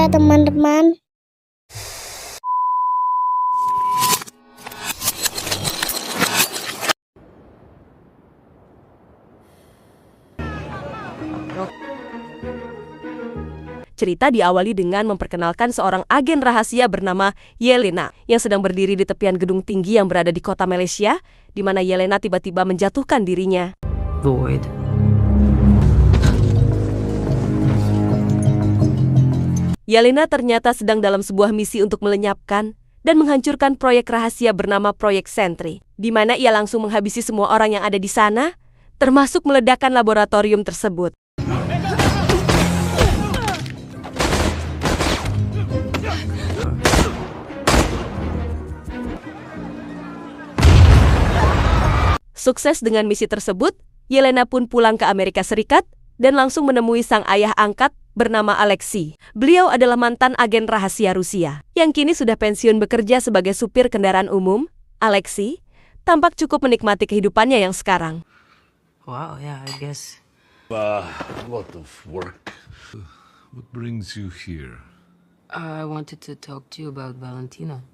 ya teman-teman. Cerita diawali dengan memperkenalkan seorang agen rahasia bernama Yelena yang sedang berdiri di tepian gedung tinggi yang berada di kota Malaysia, di mana Yelena tiba-tiba menjatuhkan dirinya. Void. Yelena ternyata sedang dalam sebuah misi untuk melenyapkan dan menghancurkan proyek rahasia bernama Proyek Sentry, di mana ia langsung menghabisi semua orang yang ada di sana, termasuk meledakkan laboratorium tersebut. Sukses dengan misi tersebut, Yelena pun pulang ke Amerika Serikat dan langsung menemui sang ayah angkat bernama Alexei. Beliau adalah mantan agen rahasia Rusia, yang kini sudah pensiun bekerja sebagai supir kendaraan umum. Alexei tampak cukup menikmati kehidupannya yang sekarang. Wow, yeah, I guess. A lot of work. What brings you here? I wanted to talk to you about Valentina.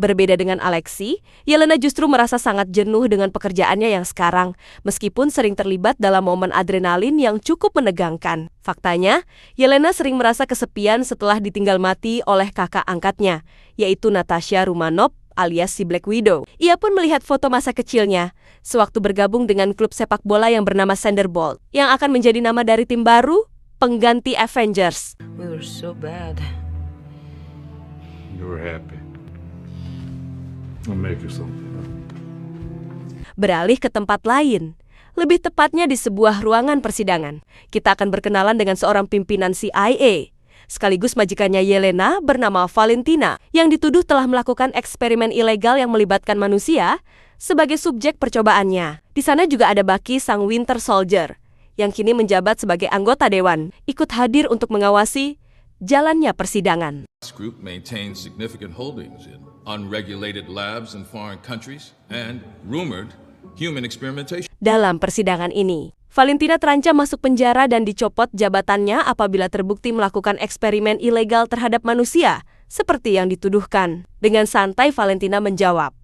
Berbeda dengan Alexei, Yelena justru merasa sangat jenuh dengan pekerjaannya yang sekarang, meskipun sering terlibat dalam momen adrenalin yang cukup menegangkan. Faktanya, Yelena sering merasa kesepian setelah ditinggal mati oleh kakak angkatnya, yaitu Natasha Romanoff alias si Black Widow. Ia pun melihat foto masa kecilnya, sewaktu bergabung dengan klub sepak bola yang bernama Thunderbolt, yang akan menjadi nama dari tim baru, pengganti Avengers. We were so bad. You were happy. I'll make you something. Beralih ke tempat lain, lebih tepatnya di sebuah ruangan persidangan. Kita akan berkenalan dengan seorang pimpinan CIA, sekaligus majikannya Yelena bernama Valentina, yang dituduh telah melakukan eksperimen ilegal yang melibatkan manusia sebagai subjek percobaannya. Di sana juga ada Bucky sang Winter Soldier, yang kini menjabat sebagai anggota dewan, ikut hadir untuk mengawasi jalannya persidangan. This group maintains significant holdings in unregulated labs in foreign countries and rumored human experimentation. Dalam persidangan ini, Valentina terancam masuk penjara dan dicopot jabatannya apabila terbukti melakukan eksperimen ilegal terhadap manusia, seperti yang dituduhkan. Dengan santai Valentina menjawab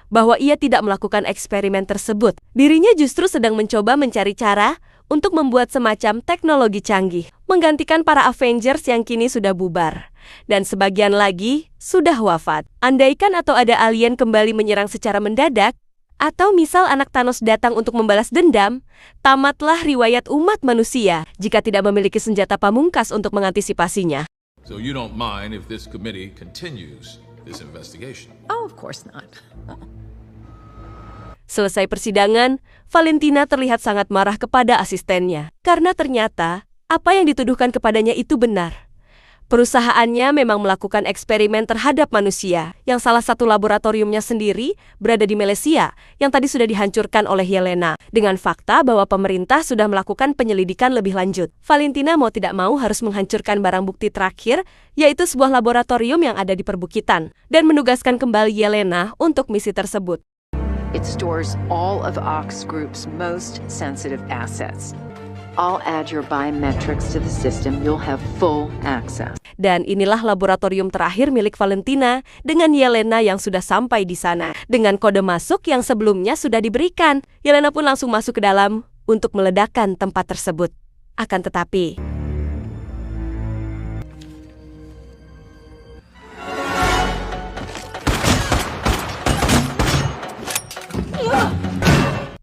bahwa ia tidak melakukan eksperimen tersebut. Dirinya justru sedang mencoba mencari cara untuk membuat semacam teknologi canggih, menggantikan para Avengers yang kini sudah bubar, dan sebagian lagi sudah wafat. Andaikan atau ada alien kembali menyerang secara mendadak, atau misal anak Thanos datang untuk membalas dendam, tamatlah riwayat umat manusia jika tidak memiliki senjata pamungkas untuk mengantisipasinya. So you don't mind if this committee continues this investigation? Oh, of course not. Selesai persidangan, Valentina terlihat sangat marah kepada asistennya, karena ternyata apa yang dituduhkan kepadanya itu benar. Perusahaannya memang melakukan eksperimen terhadap manusia, yang salah satu laboratoriumnya sendiri berada di Malaysia, yang tadi sudah dihancurkan oleh Yelena, dengan fakta bahwa pemerintah sudah melakukan penyelidikan lebih lanjut. Valentina mau tidak mau harus menghancurkan barang bukti terakhir, yaitu sebuah laboratorium yang ada di perbukitan, dan menugaskan kembali Yelena untuk misi tersebut. It stores all of Ox Group's most sensitive assets. I'll add your biometrics to the system. You'll have full access. Dan inilah laboratorium terakhir milik Valentina dengan Yelena yang sudah sampai di sana. Dengan kode masuk yang sebelumnya sudah diberikan, Yelena pun langsung masuk ke dalam untuk meledakkan tempat tersebut. Akan tetapi,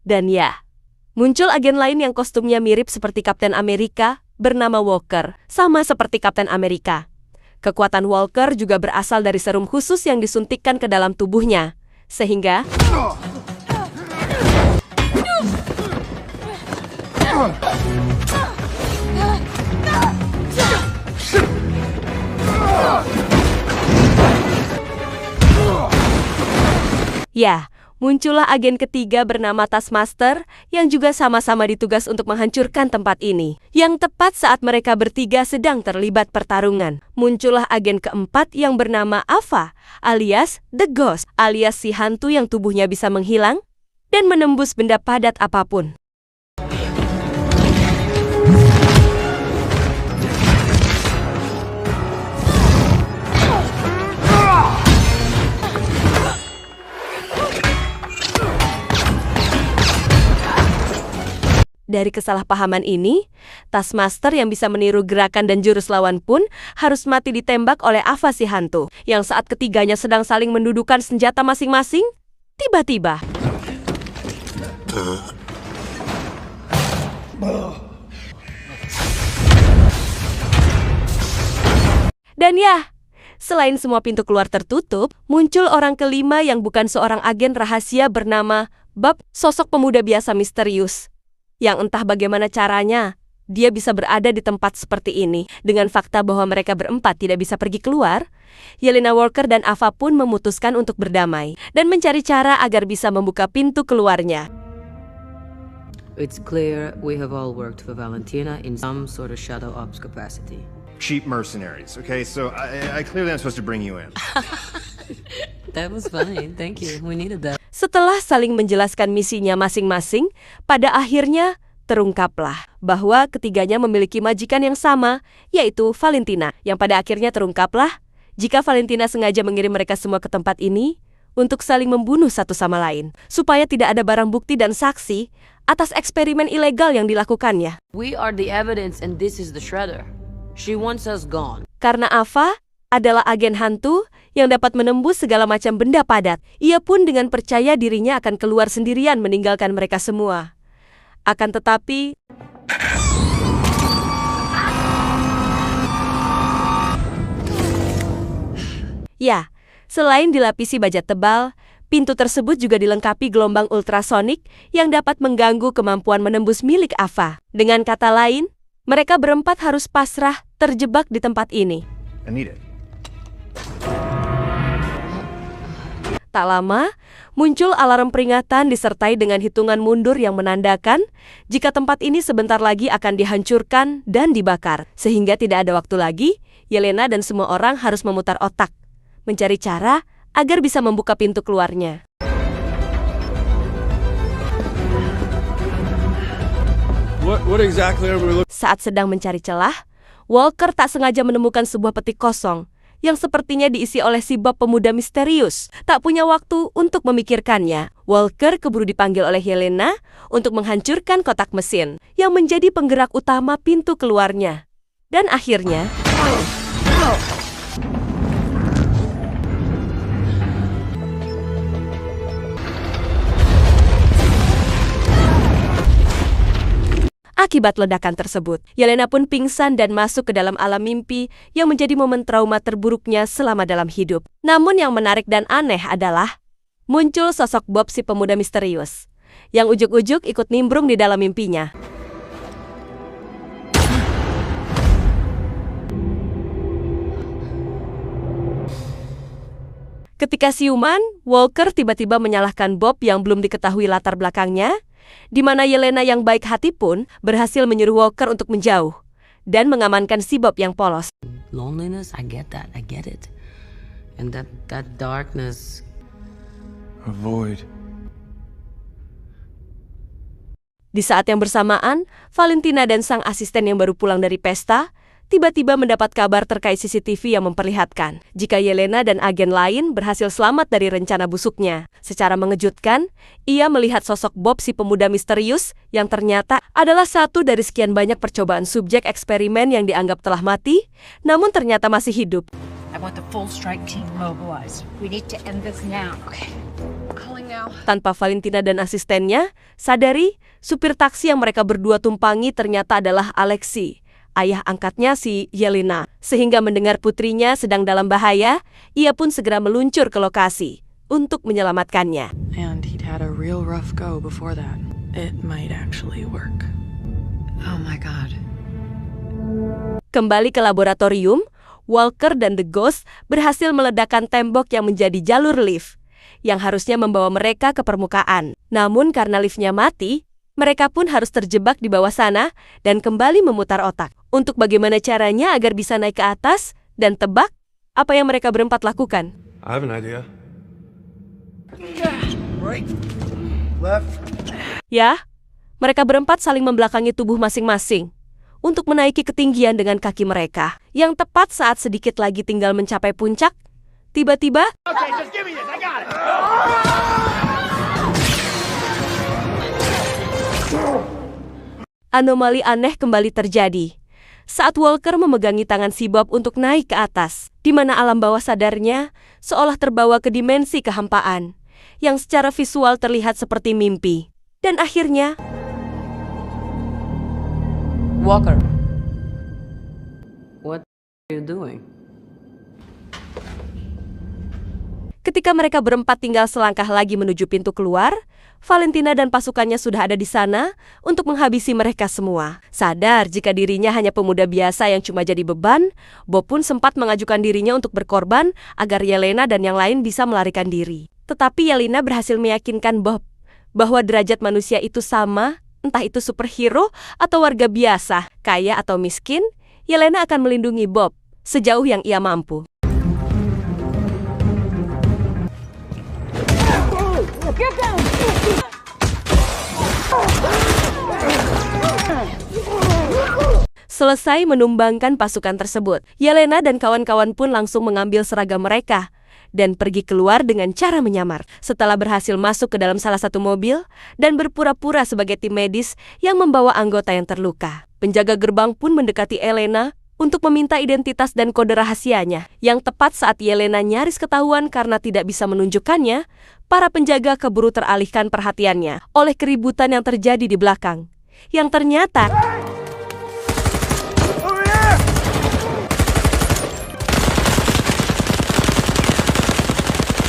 dan ya, muncul agen lain yang kostumnya mirip seperti Kapten Amerika bernama Walker, sama seperti Kapten Amerika. Kekuatan Walker juga berasal dari serum khusus yang disuntikkan ke dalam tubuhnya, sehingga ya, muncullah agen ketiga bernama Taskmaster yang juga sama-sama ditugas untuk menghancurkan tempat ini. Yang tepat saat mereka bertiga sedang terlibat pertarungan, muncullah agen keempat yang bernama Ava alias The Ghost alias si hantu yang tubuhnya bisa menghilang dan menembus benda padat apapun. dari kesalahpahaman ini, Taskmaster yang bisa meniru gerakan dan jurus lawan pun harus mati ditembak oleh Ava si hantu, yang saat ketiganya sedang saling mendudukan senjata masing-masing, tiba-tiba dan ya, selain semua pintu keluar tertutup, muncul orang kelima yang bukan seorang agen rahasia bernama Bob, sosok pemuda biasa misterius. Yang entah bagaimana caranya, dia bisa berada di tempat seperti ini. Dengan fakta bahwa mereka berempat tidak bisa pergi keluar, Yelena Walker dan Ava pun memutuskan untuk berdamai dan mencari cara agar bisa membuka pintu keluarnya. It's clear we have all worked for Valentina in some sort of shadow ops capacity. Cheap mercenaries, okay? So I clearly am supposed to bring you in. That was funny. Thank you. We needed that. Setelah saling menjelaskan misinya masing-masing, pada akhirnya terungkaplah bahwa ketiganya memiliki majikan yang sama, yaitu Valentina. Yang pada akhirnya terungkaplah jika Valentina sengaja mengirim mereka semua ke tempat ini untuk saling membunuh satu sama lain, supaya tidak ada barang bukti dan saksi atas eksperimen ilegal yang dilakukannya. We are the evidence and this is the shredder. She wants us gone. Karena Ava adalah agen hantu yang dapat menembus segala macam benda padat, ia pun dengan percaya dirinya akan keluar sendirian meninggalkan mereka semua. Akan tetapi, ya, selain dilapisi baja tebal, pintu tersebut juga dilengkapi gelombang ultrasonik yang dapat mengganggu kemampuan menembus milik Ava. Dengan kata lain, mereka berempat harus pasrah terjebak di tempat ini. I need it. Tak lama, muncul alarm peringatan disertai dengan hitungan mundur yang menandakan jika tempat ini sebentar lagi akan dihancurkan dan dibakar. Sehingga tidak ada waktu lagi, Yelena dan semua orang harus memutar otak, mencari cara agar bisa membuka pintu keluarnya. What exactly are we looking? Saat sedang mencari celah, Walker tak sengaja menemukan sebuah peti kosong yang sepertinya diisi oleh si Bob pemuda misterius. Tak punya waktu untuk memikirkannya, Walker keburu dipanggil oleh Yelena untuk menghancurkan kotak mesin yang menjadi penggerak utama pintu keluarnya. Dan akhirnya, akibat ledakan tersebut, Yelena pun pingsan dan masuk ke dalam alam mimpi yang menjadi momen trauma terburuknya selama dalam hidup. Namun yang menarik dan aneh adalah muncul sosok Bob si pemuda misterius, yang ujuk-ujuk ikut nimbrung di dalam mimpinya. Ketika siuman, Walker tiba-tiba menyalahkan Bob yang belum diketahui latar belakangnya, di mana Yelena yang baik hati pun berhasil menyuruh Walker untuk menjauh dan mengamankan si Bob yang polos. Loneliness, I get that. I get it. And that darkness. A void. Di saat yang bersamaan, Valentina dan sang asisten yang baru pulang dari pesta tiba-tiba mendapat kabar terkait CCTV yang memperlihatkan jika Yelena dan agen lain berhasil selamat dari rencana busuknya. Secara mengejutkan, ia melihat sosok Bob si pemuda misterius yang ternyata adalah satu dari sekian banyak percobaan subjek eksperimen yang dianggap telah mati, namun ternyata masih hidup. I want the full strike team mobilized. We need to end this now. Okay. Calling now. Tanpa Valentina dan asistennya sadari, supir taksi yang mereka berdua tumpangi ternyata adalah Alexei, ayah angkatnya si Yelena. Sehingga mendengar putrinya sedang dalam bahaya, ia pun segera meluncur ke lokasi untuk menyelamatkannya. And he'd had a real rough go before that. It might actually work. Oh my God. Kembali ke laboratorium, Walker dan The Ghost berhasil meledakkan tembok yang menjadi jalur lift yang harusnya membawa mereka ke permukaan. Namun karena liftnya mati, mereka pun harus terjebak di bawah sana dan kembali memutar otak untuk bagaimana caranya agar bisa naik ke atas dan tebak apa yang mereka berempat lakukan. I have an idea. Right. Left. Ya, mereka berempat saling membelakangi tubuh masing-masing untuk menaiki ketinggian dengan kaki mereka. Yang tepat saat sedikit lagi tinggal mencapai puncak, tiba-tiba anomali aneh kembali terjadi saat Walker memegangi tangan si Bob untuk naik ke atas, di mana alam bawah sadarnya seolah terbawa ke dimensi kehampaan, yang secara visual terlihat seperti mimpi. Dan akhirnya, Walker, what are you doing? ketika mereka berempat tinggal selangkah lagi menuju pintu keluar, Valentina dan pasukannya sudah ada di sana untuk menghabisi mereka semua. Sadar jika dirinya hanya pemuda biasa yang cuma jadi beban, Bob pun sempat mengajukan dirinya untuk berkorban agar Yelena dan yang lain bisa melarikan diri. Tetapi Yelena berhasil meyakinkan Bob bahwa derajat manusia itu sama, entah itu superhero atau warga biasa, kaya atau miskin, Yelena akan melindungi Bob sejauh yang ia mampu. Selesai menumbangkan pasukan tersebut, Yelena dan kawan-kawan pun langsung mengambil seragam mereka dan pergi keluar dengan cara menyamar. Setelah berhasil masuk ke dalam salah satu mobil dan berpura-pura sebagai tim medis yang membawa anggota yang terluka, penjaga gerbang pun mendekati Yelena untuk meminta identitas dan kode rahasianya. Yang tepat saat Yelena nyaris ketahuan karena tidak bisa menunjukkannya, para penjaga keburu teralihkan perhatiannya oleh keributan yang terjadi di belakang, yang ternyata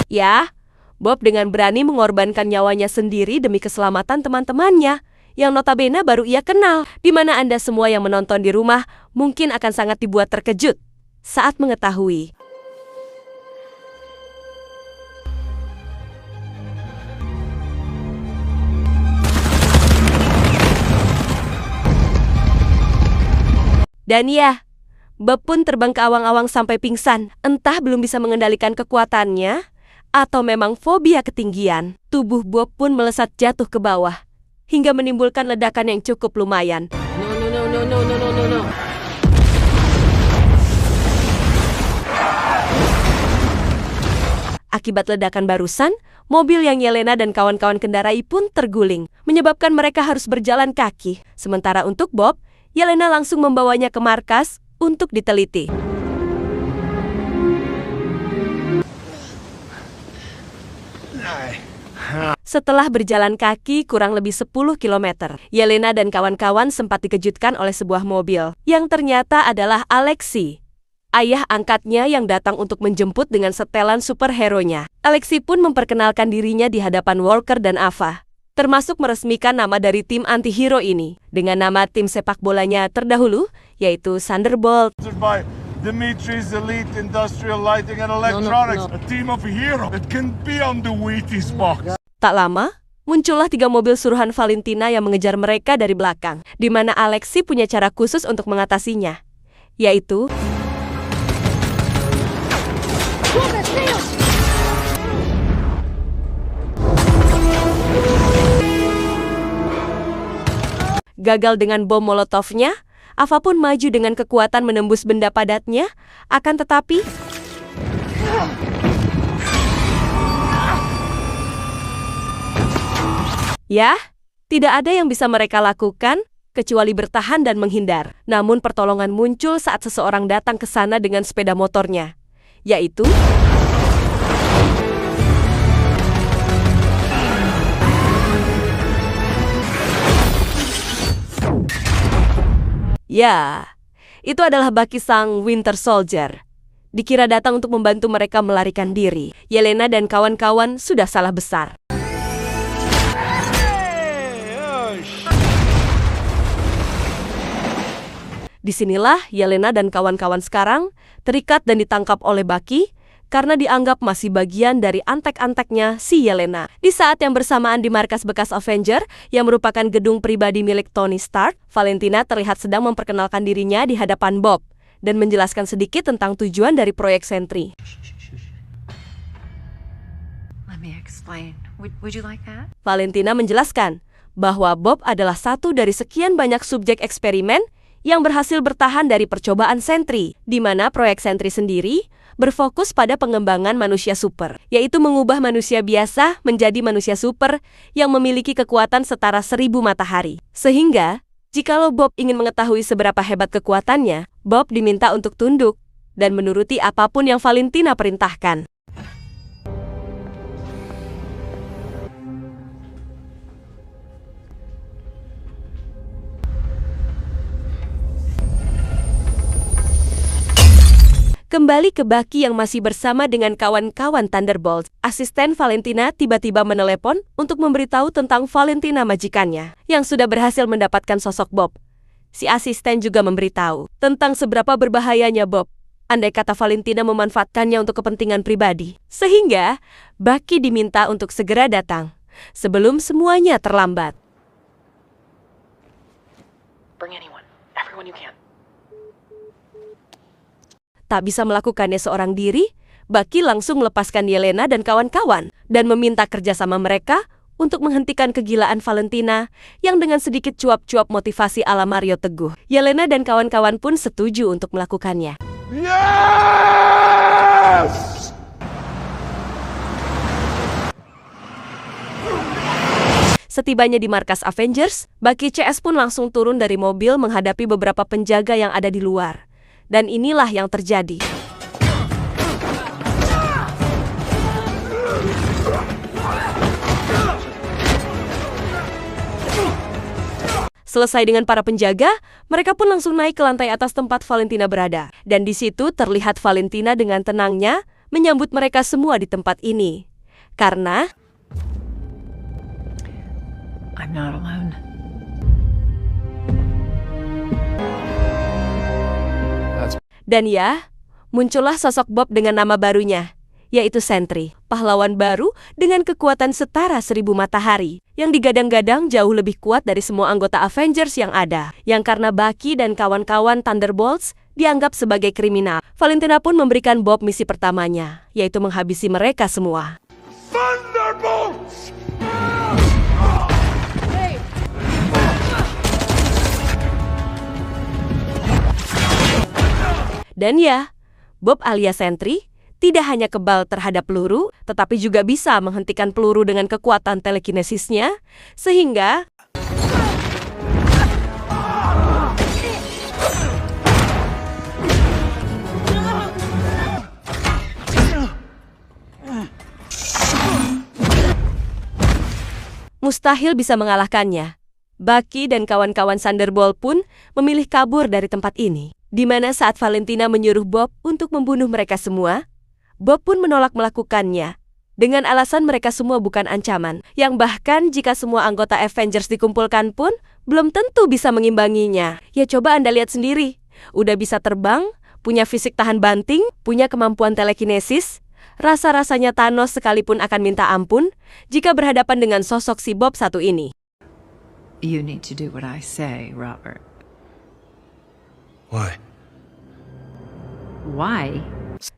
ya, Bob dengan berani mengorbankan nyawanya sendiri demi keselamatan teman-temannya yang notabene baru ia kenal, di mana Anda semua yang menonton di rumah mungkin akan sangat dibuat terkejut saat mengetahui dan ya, Bob pun terbang ke awang-awang sampai pingsan, entah belum bisa mengendalikan kekuatannya atau memang fobia ketinggian. Tubuh Bob pun melesat jatuh ke bawah hingga menimbulkan ledakan yang cukup lumayan. No. Akibat ledakan barusan, mobil yang Yelena dan kawan-kawan kendarai pun terguling, menyebabkan mereka harus berjalan kaki. Sementara untuk Bob, Yelena langsung membawanya ke markas untuk diteliti. Setelah berjalan kaki kurang lebih 10 km, Yelena dan kawan-kawan sempat dikejutkan oleh sebuah mobil yang ternyata adalah Alexei, ayah angkatnya yang datang untuk menjemput dengan setelan superhero-nya. Alexei pun memperkenalkan dirinya di hadapan Walker dan Ava, termasuk meresmikan nama dari tim anti-hero ini dengan nama tim sepak bolanya terdahulu, yaitu Thunderbolt. By Dimitri's Elite Industrial Lighting and Electronics, No. a team of hero that can be on the Wheaties box. Tak lama, muncullah 3 mobil suruhan Valentina yang mengejar mereka dari belakang, di mana Alexei punya cara khusus untuk mengatasinya, yaitu gagal dengan bom molotovnya. Ava pun maju dengan kekuatan menembus benda padatnya, akan tetapi ya, tidak ada yang bisa mereka lakukan kecuali bertahan dan menghindar. Namun pertolongan muncul saat seseorang datang ke sana dengan sepeda motornya, yaitu ya, itu adalah Bucky sang Winter Soldier. Dikira datang untuk membantu mereka melarikan diri. Yelena dan kawan-kawan sudah salah besar. Disinilah Yelena dan kawan-kawan sekarang terikat dan ditangkap oleh Bucky karena dianggap masih bagian dari antek-anteknya si Yelena. Di saat yang bersamaan di markas bekas Avenger yang merupakan gedung pribadi milik Tony Stark, Valentina terlihat sedang memperkenalkan dirinya di hadapan Bob dan menjelaskan sedikit tentang tujuan dari proyek Sentry. Let me explain. Would you like that? Valentina menjelaskan bahwa Bob adalah satu dari sekian banyak subjek eksperimen yang berhasil bertahan dari percobaan Sentry, di mana proyek Sentry sendiri berfokus pada pengembangan manusia super, yaitu mengubah manusia biasa menjadi manusia super yang memiliki kekuatan setara 1000 matahari. Sehingga, Jikalau Bob ingin mengetahui seberapa hebat kekuatannya, Bob diminta untuk tunduk dan menuruti apapun yang Valentina perintahkan. Kembali ke Bucky yang masih bersama dengan kawan-kawan Thunderbolts, asisten Valentina tiba-tiba menelepon untuk memberitahu tentang Valentina majikannya yang sudah berhasil mendapatkan sosok Bob. Si asisten juga memberitahu tentang seberapa berbahayanya Bob andai kata Valentina memanfaatkannya untuk kepentingan pribadi. Sehingga Bucky diminta untuk segera datang sebelum semuanya terlambat. Bring anyone. Everyone you can. Tak bisa melakukannya seorang diri, Bucky langsung melepaskan Yelena dan kawan-kawan dan meminta kerjasama mereka untuk menghentikan kegilaan Valentina yang dengan sedikit cuap-cuap motivasi ala Mario Teguh. Yelena dan kawan-kawan pun setuju untuk melakukannya. Yes! Setibanya di markas Avengers, Bucky CS pun langsung turun dari mobil menghadapi beberapa penjaga yang ada di luar. Dan inilah yang terjadi. Selesai dengan para penjaga, mereka pun langsung naik ke lantai atas tempat Valentina berada. Dan di situ terlihat Valentina dengan tenangnya menyambut mereka semua di tempat ini. Karena I'm not alone. Dan ya, muncullah sosok Bob dengan nama barunya, yaitu Sentry, pahlawan baru dengan kekuatan setara 1000 matahari, yang digadang-gadang jauh lebih kuat dari semua anggota Avengers yang ada, yang karena Bucky dan kawan-kawan Thunderbolts dianggap sebagai kriminal. Valentina pun memberikan Bob misi pertamanya, yaitu menghabisi mereka semua. Thunderbolts! Dan ya, Bob alias Sentry tidak hanya kebal terhadap peluru, tetapi juga bisa menghentikan peluru dengan kekuatan telekinesisnya, sehingga mustahil bisa mengalahkannya. Bucky dan kawan-kawan Thunderbolt pun memilih kabur dari tempat ini. Di mana saat Valentina menyuruh Bob untuk membunuh mereka semua, Bob pun menolak melakukannya, dengan alasan mereka semua bukan ancaman, yang bahkan jika semua anggota Avengers dikumpulkan pun, belum tentu bisa mengimbanginya. Ya coba Anda lihat sendiri, udah bisa terbang, punya fisik tahan banting, punya kemampuan telekinesis, rasa-rasanya Thanos sekalipun akan minta ampun jika berhadapan dengan sosok si Bob satu ini. You need to do what I say, Robert. Why? Why?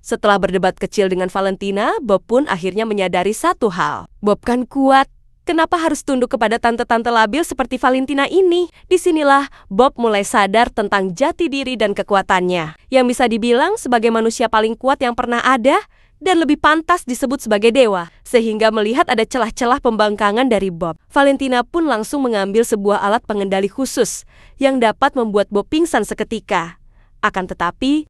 Setelah berdebat kecil dengan Valentina, Bob pun akhirnya menyadari satu hal. Bob kan kuat. Kenapa harus tunduk kepada tante-tante labil seperti Valentina ini? Disinilah Bob mulai sadar tentang jati diri dan kekuatannya, yang bisa dibilang sebagai manusia paling kuat yang pernah ada dan lebih pantas disebut sebagai dewa. Sehingga melihat ada celah-celah pembangkangan dari Bob, Valentina pun langsung mengambil sebuah alat pengendali khusus yang dapat membuat Bob pingsan seketika. Akan tetapi,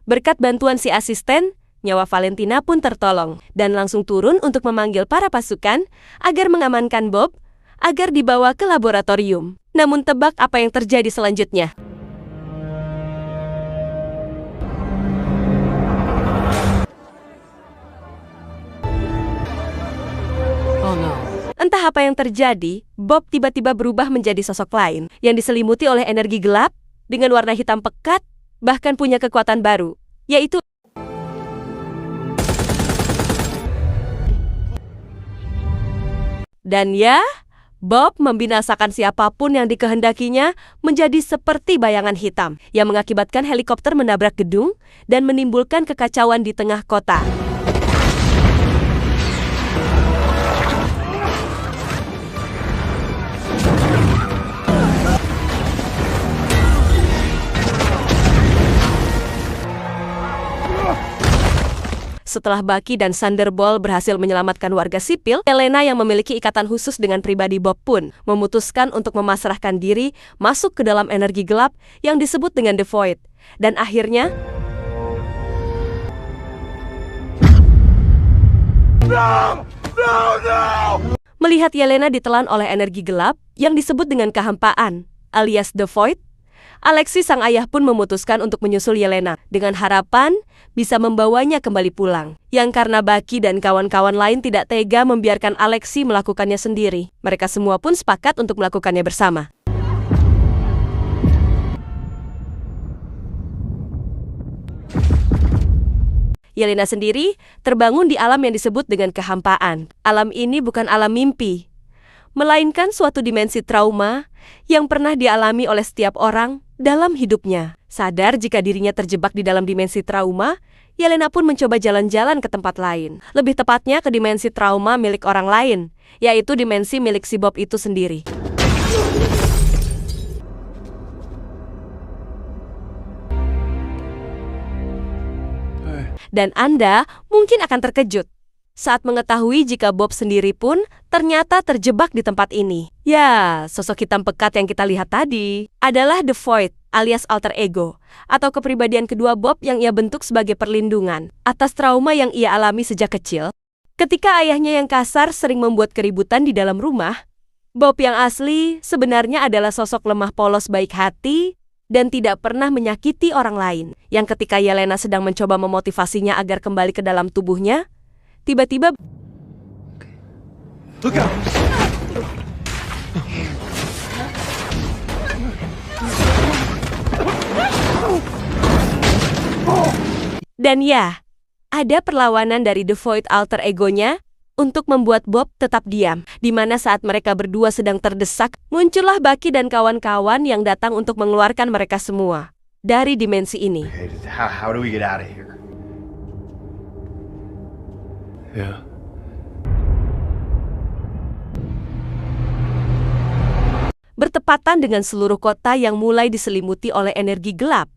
berkat bantuan si asisten, nyawa Valentina pun tertolong dan langsung turun untuk memanggil para pasukan agar mengamankan Bob agar dibawa ke laboratorium. Namun tebak apa yang terjadi selanjutnya? Oh no. Entah apa yang terjadi, Bob tiba-tiba berubah menjadi sosok lain yang diselimuti oleh energi gelap dengan warna hitam pekat, bahkan punya kekuatan baru, yaitu dan ya, Bob membinasakan siapapun yang dikehendakinya menjadi seperti bayangan hitam yang mengakibatkan helikopter menabrak gedung dan menimbulkan kekacauan di tengah kota. Setelah Bucky dan Thunderbolt berhasil menyelamatkan warga sipil, Yelena yang memiliki ikatan khusus dengan pribadi Bob pun memutuskan untuk memasrahkan diri masuk ke dalam energi gelap yang disebut dengan The Void. Dan akhirnya... Melihat Yelena ditelan oleh energi gelap yang disebut dengan kehampaan, alias The Void, Alexei sang ayah pun memutuskan untuk menyusul Yelena dengan harapan bisa membawanya kembali pulang. Yang karena Bucky dan kawan-kawan lain tidak tega membiarkan Alexei melakukannya sendiri, mereka semua pun sepakat untuk melakukannya bersama. Yelena sendiri terbangun di alam yang disebut dengan kehampaan. Alam ini bukan alam mimpi, melainkan suatu dimensi trauma yang pernah dialami oleh setiap orang dalam hidupnya. Sadar jika dirinya terjebak di dalam dimensi trauma, Yelena pun mencoba jalan-jalan ke tempat lain. Lebih tepatnya ke dimensi trauma milik orang lain, yaitu dimensi milik si Bob itu sendiri. Dan Anda mungkin akan terkejut saat mengetahui jika Bob sendiri pun ternyata terjebak di tempat ini. Ya, sosok hitam pekat yang kita lihat tadi adalah The Void alias alter ego, atau kepribadian kedua Bob yang ia bentuk sebagai perlindungan atas trauma yang ia alami sejak kecil. Ketika ayahnya yang kasar sering membuat keributan di dalam rumah, Bob yang asli sebenarnya adalah sosok lemah polos baik hati dan tidak pernah menyakiti orang lain, yang ketika Yelena sedang mencoba memotivasinya agar kembali ke dalam tubuhnya, tiba-tiba dan ya, ada perlawanan dari The Void alter egonya untuk membuat Bob tetap diam, di mana saat mereka berdua sedang terdesak, muncullah Bucky dan kawan-kawan yang datang untuk mengeluarkan mereka semua dari dimensi ini. How do we get out of here? Yeah. Bertepatan dengan seluruh kota yang mulai diselimuti oleh energi gelap,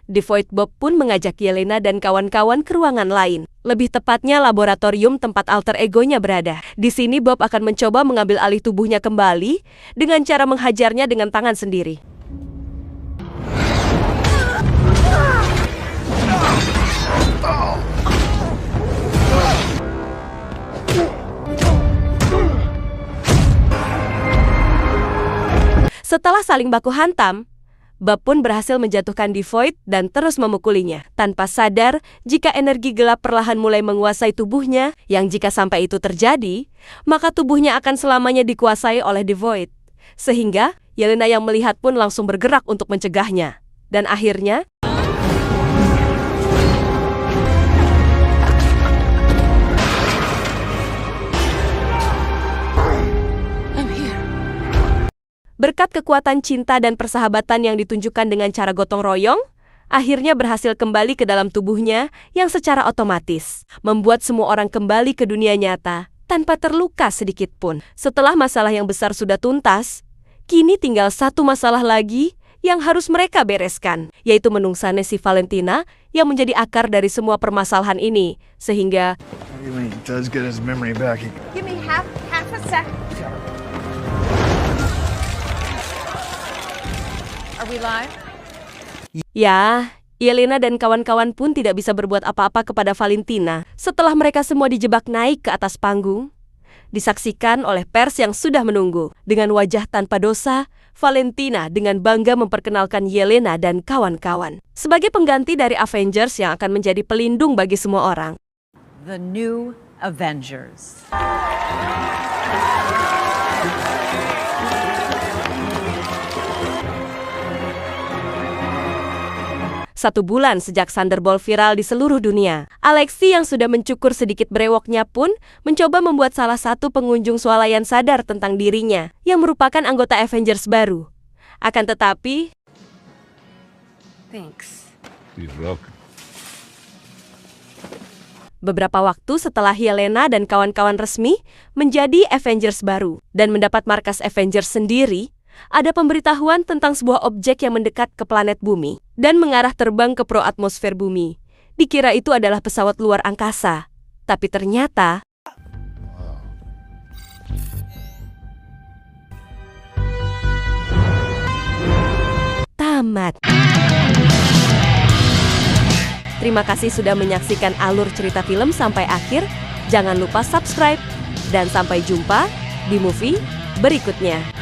The Void Bob pun mengajak Yelena dan kawan-kawan ke ruangan lain. Lebih tepatnya laboratorium tempat alter egonya berada. Di sini Bob akan mencoba mengambil alih tubuhnya kembali dengan cara menghajarnya dengan tangan sendiri. Setelah saling baku hantam, Bob pun berhasil menjatuhkan The Void dan terus memukulinya, tanpa sadar jika energi gelap perlahan mulai menguasai tubuhnya, yang jika sampai itu terjadi, maka tubuhnya akan selamanya dikuasai oleh The Void. Sehingga, Yelena yang melihat pun langsung bergerak untuk mencegahnya. Dan akhirnya, berkat kekuatan cinta dan persahabatan yang ditunjukkan dengan cara gotong royong, akhirnya berhasil kembali ke dalam tubuhnya yang secara otomatis membuat semua orang kembali ke dunia nyata tanpa terluka sedikit pun. Setelah masalah yang besar sudah tuntas, kini tinggal satu masalah lagi yang harus mereka bereskan, yaitu menungsane si Valentina yang menjadi akar dari semua permasalahan ini, sehingga When he does get his memory back, Give me half a sec. Are we live? ya, Yelena dan kawan-kawan pun tidak bisa berbuat apa-apa kepada Valentina setelah mereka semua dijebak naik ke atas panggung, disaksikan oleh pers yang sudah menunggu. Dengan wajah tanpa dosa, Valentina dengan bangga memperkenalkan Yelena dan kawan-kawan sebagai pengganti dari Avengers yang akan menjadi pelindung bagi semua orang. The new Avengers. Satu bulan sejak Thunderbolt viral di seluruh dunia, Alexei yang sudah mencukur sedikit brewoknya pun mencoba membuat salah satu pengunjung swalayan sadar tentang dirinya yang merupakan anggota Avengers baru. Akan tetapi, Thanks. He's welcome. beberapa waktu setelah Yelena dan kawan-kawan resmi menjadi Avengers baru dan mendapat markas Avengers sendiri, ada pemberitahuan tentang sebuah objek yang mendekat ke planet bumi dan mengarah terbang ke pro-atmosfer bumi. Dikira itu adalah pesawat luar angkasa, tapi ternyata tamat. Terima kasih sudah menyaksikan alur cerita film sampai akhir. Jangan lupa subscribe dan sampai jumpa di movie berikutnya.